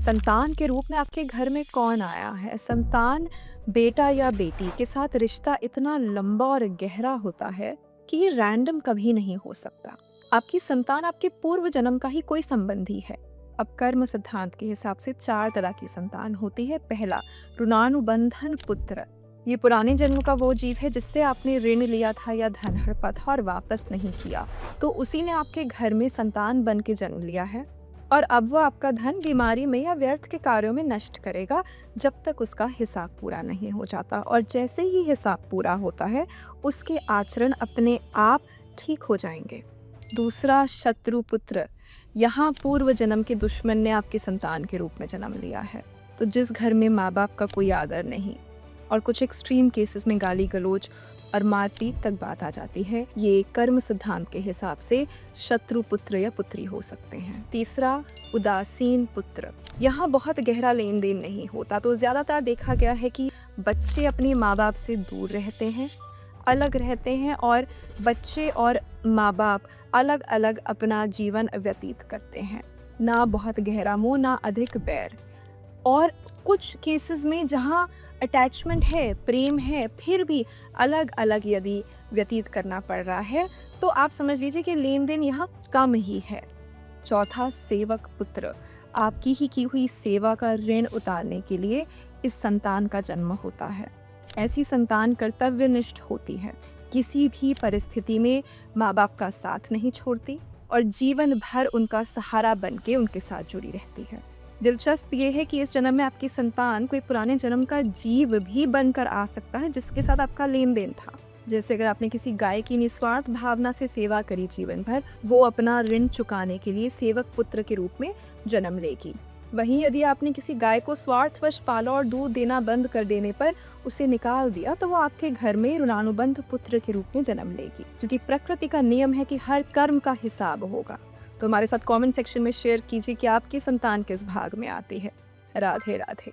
संतान के रूप में आपके घर में कौन आया है। संतान बेटा या बेटी के साथ रिश्ता इतना लंबा और गहरा होता है कि ये रैंडम कभी नहीं हो सकता। आपकी संतान आपके पूर्व जन्म का ही कोई संबंधी है। अब कर्म सिद्धांत के हिसाब से 4 तरह की संतान होती है। पहला, ऋणानुबंधन पुत्र। ये पुराने जन्म का वो जीव है जिससे आपने ऋण लिया था या धन हड़पा था और वापस नहीं किया, तो उसी ने आपके घर में संतान बन के जन्म लिया है और अब वह आपका धन बीमारी में या व्यर्थ के कार्यों में नष्ट करेगा जब तक उसका हिसाब पूरा नहीं हो जाता। और जैसे ही हिसाब पूरा होता है उसके आचरण अपने आप ठीक हो जाएंगे। दूसरा, शत्रु पुत्र। यहाँ पूर्व जन्म के दुश्मन ने आपकी संतान के रूप में जन्म लिया है। तो जिस घर में माँ बाप का कोई आदर नहीं और कुछ एक्सट्रीम केसेस में गाली गलौज और मारपीट तक बात आ जाती है, ये कर्म सिद्धांत के हिसाब से शत्रु पुत्र या पुत्री हो सकते हैं। तीसरा, उदासीन पुत्र। यहाँ बहुत गहरा लेन देन नहीं होता, तो ज़्यादातर देखा गया है कि बच्चे अपने माँ बाप से दूर रहते हैं, अलग रहते हैं और बच्चे और माँ बाप अलग अलग अपना जीवन व्यतीत करते हैं। ना बहुत गहरा मोह, ना अधिक बैर। और कुछ केसेस में जहाँ अटैचमेंट है, प्रेम है, फिर भी अलग अलग यदि व्यतीत करना पड़ रहा है, तो आप समझ लीजिए कि लेन देन यहाँ कम ही है। चौथा, सेवक पुत्र। आपकी ही की हुई सेवा का ऋण उतारने के लिए इस संतान का जन्म होता है। ऐसी संतान कर्तव्यनिष्ठ होती है, किसी भी परिस्थिति में माँ बाप का साथ नहीं छोड़ती और जीवन भर उनका सहारा बन के उनके साथ जुड़ी रहती है। दिलचस्प ये है कि इस जन्म में आपकी संतान कोई पुराने जन्म का जीव भी बनकर आ सकता है जिसके साथ आपका लेन देन था। जैसे अगर आपने किसी गाय की निस्वार्थ भावना से सेवा करी जीवन भर, वो अपना ऋण चुकाने के लिए सेवक पुत्र के रूप में जन्म लेगी। वहीं यदि आपने किसी गाय को स्वार्थवश पाला और दूध देना बंद कर देने पर उसे निकाल दिया, तो वो आपके घर में ऋणानुबंध पुत्र के रूप में जन्म लेगी, क्योंकि प्रकृति का नियम है कि हर कर्म का हिसाब होगा। तो हमारे साथ कमेंट सेक्शन में शेयर कीजिए कि आपकी संतान किस भाग में आती है। राधे राधे।